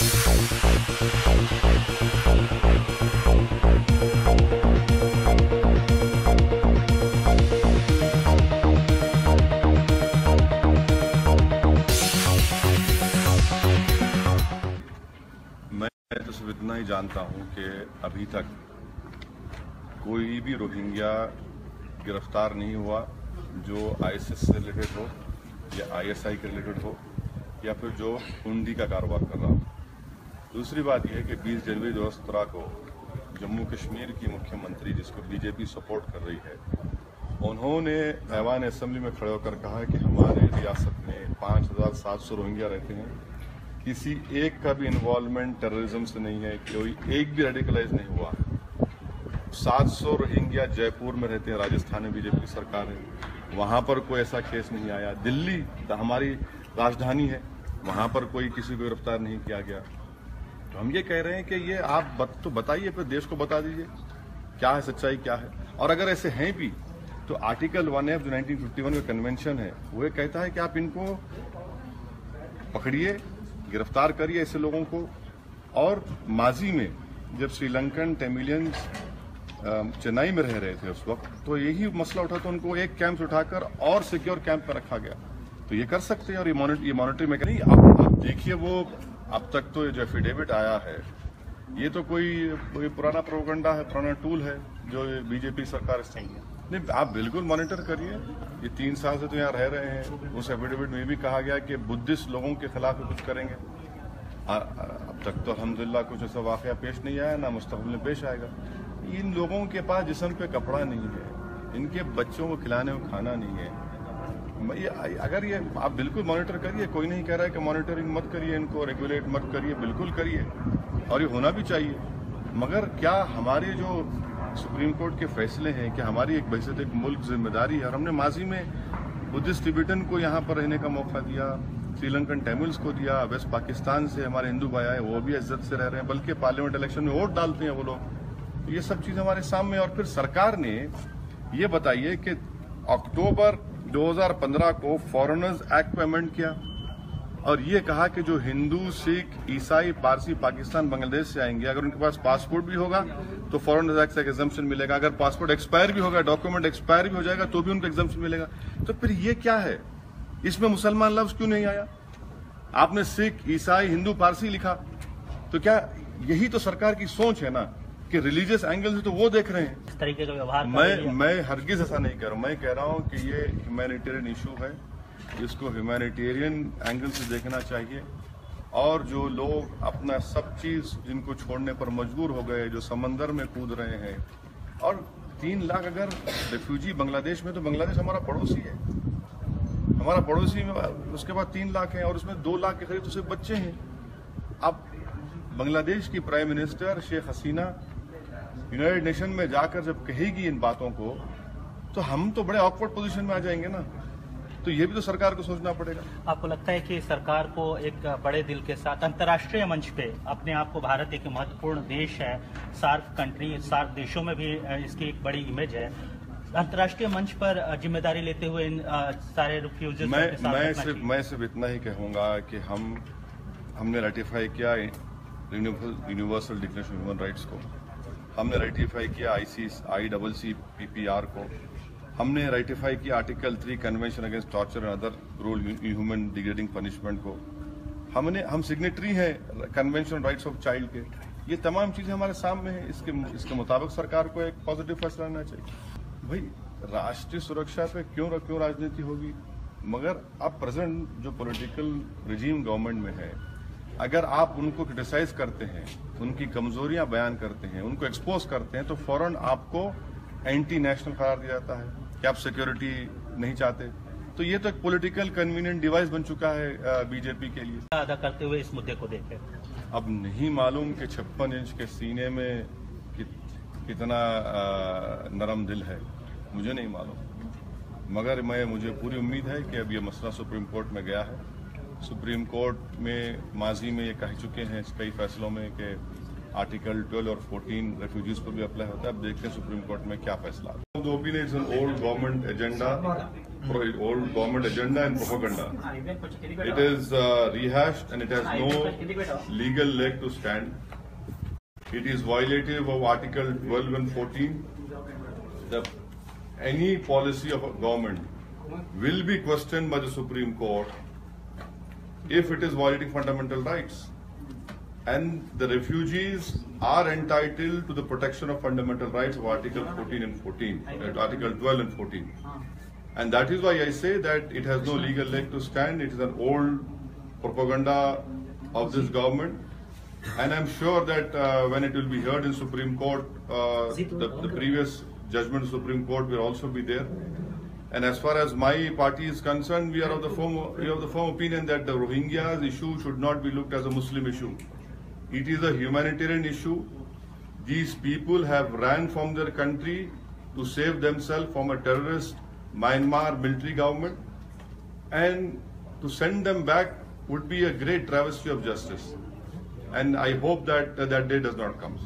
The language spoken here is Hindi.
मैं तो सिर्फ इतना ही जानता हूं कि अभी तक कोई भी रोहिंग्या गिरफ्तार नहीं हुआ जो आईएसएस से रिलेटेड हो या आईएसआई के रिलेटेड हो या फिर जो हुंडी का कारोबार कर रहा हो। दूसरी बात यह है कि 20 जनवरी 2017 को जम्मू कश्मीर की मुख्यमंत्री, जिसको बीजेपी सपोर्ट कर रही है, उन्होंने ऐवान असेंबली में खड़े होकर कहा है कि हमारे रियासत में 5700 रोहिंग्या रहते हैं, किसी एक का भी इन्वॉल्वमेंट टेररिज्म से नहीं है, कोई एक भी रेडिकलाइज नहीं हुआ। 700 रोहिंग्या जयपुर में रहते हैं, राजस्थान में बीजेपी की सरकार है, वहां पर कोई ऐसा केस नहीं आया। दिल्ली तो हमारी राजधानी है, वहां पर कोई किसी को गिरफ्तार नहीं किया गया। तो हम ये कह रहे हैं कि ये आप तो बताइए, फिर देश को बता दीजिए क्या है सच्चाई, क्या है। और अगर ऐसे हैं भी तो आर्टिकल 1F जो 1951 का कन्वेंशन है, वो कहता है कि आप इनको पकड़िए, गिरफ्तार करिए ऐसे लोगों को। और माजी में जब श्रीलंकन तमिलियंस चेन्नई में रह रहे थे उस वक्त, तो यही मसला उठा, तो उनको एक कैंप से उठाकर और सिक्योर कैंप पर रखा गया। तो ये कर सकते हैं। और ये मॉनिटरिंग में नहीं, आप देखिए, वो अब तक तो जो एफिडेविट आया है, ये तो कोई पुराना प्रोपेगेंडा है, पुराना टूल है जो बीजेपी सरकार इस्तेमाल। नहीं, आप बिल्कुल मॉनिटर करिए। ये 3 साल से तो यहाँ रह रहे हैं। उस एफिडेविट में भी कहा गया कि बुद्धिस्ट लोगों के खिलाफ कुछ करेंगे। अब तक तो अल्हम्दुलिल्लाह कुछ ऐसा वाकया पेश नहीं आया, ना मुस्तकबिल में पेश आएगा। इन लोगों के पास जिस्म पे कपड़ा नहीं है, इनके बच्चों को खिलाने को खाना नहीं है। अगर ये आप बिल्कुल मॉनिटर करिए, कोई नहीं कह रहा है कि मॉनिटरिंग मत करिए, इनको रेगुलेट मत करिए, बिल्कुल करिए, और ये होना भी चाहिए। मगर क्या हमारे जो सुप्रीम कोर्ट के फैसले हैं कि हमारी एक बहसत एक मुल्क जिम्मेदारी है, और हमने माजी में बुद्धिस्ट तिब्बतन को यहाँ पर रहने का मौका दिया, श्रीलंकन तमिल्स को दिया, वेस्ट पाकिस्तान से हमारे हिंदू भाई आए, वो भी इज्जत से रह रहे हैं, बल्कि पार्लियामेंट इलेक्शन में वोट डालते हैं वो लोग। ये सब चीज हमारे सामने। और फिर सरकार ने ये बताइए कि अक्टूबर 2015 को फॉरेनर्स एक्ट में अमेंड किया और ये कहा कि जो हिंदू, सिख, ईसाई, पारसी पाकिस्तान, बांग्लादेश से आएंगे, अगर उनके पास पासपोर्ट भी होगा तो फॉरेनर्स एक्ट से एग्जम्पशन मिलेगा। अगर पासपोर्ट एक्सपायर भी होगा, डॉक्यूमेंट एक्सपायर भी हो जाएगा, तो भी उनको एग्जम्पशन मिलेगा। तो फिर ये क्या है? इसमें मुसलमान लफ्ज क्यों नहीं आया? आपने सिख, ईसाई, हिंदू, पारसी लिखा। तो क्या यही तो सरकार की सोच है ना कि रिलीजियस एंगल से तो वो देख रहे हैं इस तरीके का व्यवहार। मैं हरगिज ऐसा नहीं कह रहा हूं। मैं कह रहा हूं कि ये ह्यूमैनिटेरियन इशू है, इसको ह्यूमैनिटेरियन एंगल से देखना चाहिए। और जो लोग अपना सब चीज जिनको छोड़ने पर मजबूर हो गए, जो समंदर में कूद रहे हैं, और 3 लाख अगर रिफ्यूजी बांग्लादेश में, तो बांग्लादेश हमारा पड़ोसी है, हमारा पड़ोसी में उसके बाद 3 लाख है, और उसमें 2 लाख के करीब तो सिर्फ बच्चे हैं। अब बांग्लादेश की prime minister Sheikh Hasina United nation में जाकर जब कहेगी इन बातों को, तो हम तो बड़े ऑकवर्ड पोजीशन में आ जाएंगे ना। तो ये भी तो सरकार को सोचना पड़ेगा। आपको लगता है कि सरकार को एक बड़े दिल के साथ अंतर्राष्ट्रीय मंच पे अपने आप को, भारत एक महत्वपूर्ण देश है, सार्क कंट्री, सार्क देशों में भी इसकी एक बड़ी इमेज है, अंतर्राष्ट्रीय मंच पर जिम्मेदारी लेते हुए इन सारे रिफ्यूजीज मैं सिर्फ इतना ही कहूंगा कि हमने रेटिफाई किया universal declaration of human rights को, हमने रेटिफाई किया ICCPR को, हमने रेटिफाई किया article 3 convention against torture and other cruel inhuman degrading punishment को, हम सिग्नेटरी हैं कन्वेंशन राइट्स ऑफ चाइल्ड के। ये तमाम चीजें हमारे सामने हैं। इसके मुताबिक सरकार को एक पॉजिटिव फैसला लेना चाहिए। भाई, राष्ट्रीय सुरक्षा पे क्यों राजनीति होगी? मगर अब प्रेजेंट जो पॉलिटिकल रिजीम गवर्नमेंट में है, अगर आप उनको क्रिटिसाइज करते हैं, उनकी कमजोरियां बयान करते हैं, उनको एक्सपोज करते हैं, तो फौरन आपको एंटी नेशनल करार दिया जाता है कि आप सिक्योरिटी नहीं चाहते। तो ये तो एक पॉलिटिकल कन्वीनियंट डिवाइस बन चुका है बीजेपी के लिए। अदा करते हुए इस मुद्दे को देखें, अब नहीं मालूम कि 56 इंच के सीने में कितना नरम दिल है, मुझे नहीं मालूम। मगर मुझे पूरी उम्मीद है कि अब ये मसला सुप्रीम कोर्ट में गया है। सुप्रीम कोर्ट में माजी में ये कह चुके हैं कई फैसलों में कि आर्टिकल 12 और 14 रेफ्यूजीज पर भी अप्लाई होता है। अब देखते हैं सुप्रीम कोर्ट में क्या फैसला आता है। The opinion is an old government agenda and propaganda. It is rehashed and it has no legal leg to stand. It is violative of Article 12 and 14. Any policy of a government will be questioned by the Supreme Court if it is violating fundamental rights. And the refugees are entitled to the protection of fundamental rights of Article 14 and 14, Article 12 and 14. And that is why I say that it has no legal leg to stand. It is an old propaganda of this government. And I'm sure that when it will be heard in Supreme Court, the previous judgment of Supreme Court will also be there. And as far as my party is concerned, we are of the firm opinion that the Rohingyas issue should not be looked as a Muslim issue. It is a humanitarian issue. These people have ran from their country to save themselves from a terrorist Myanmar military government, and to send them back would be a great travesty of justice. And I hope that that day does not come.